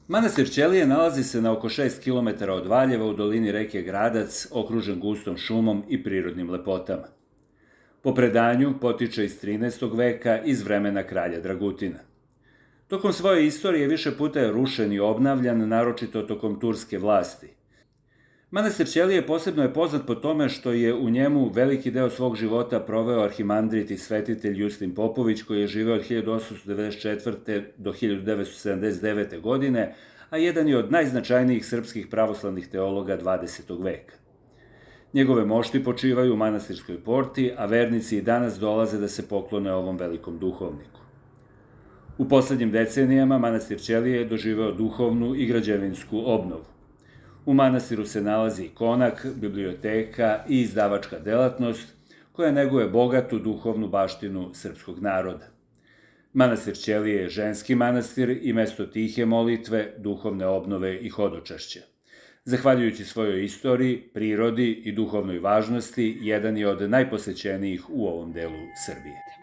Manastir Ćelije nalazi se na oko 6 km od Valjeva u dolini reke Gradac, okružen gustom šumom i prirodnim lepotama. Po predanju potiče iz 13. veka iz vremena kralja Dragutina. Tokom svoje istorije više puta je rušen i obnavljan, naročito tokom turske vlasti. Manastir Ćelije posebno je poznat po tome što je u njemu veliki deo svog života proveo arhimandrit i svetitelj Justin Popović, koji je živeo od 1894. do 1979. godine, a jedan je od najznačajnijih srpskih pravoslavnih teologa 20. veka. Njegove mošti počivaju u manastirskoj porti, a vernici i danas dolaze da se poklone ovom velikom duhovniku. U poslednjim decenijama manastir Ćelije je doživeo duhovnu i građevinsku obnovu. U manastiru se nalazi konak, biblioteka i izdavačka delatnost, koja neguje bogatu duhovnu baštinu srpskog naroda. Manastir Ćelije je ženski manastir i mesto tihe molitve, duhovne obnove i hodočašća. Zahvaljujući svojoj istoriji, prirodi i duhovnoj važnosti, jedan je od najposećenijih u ovom delu Srbije.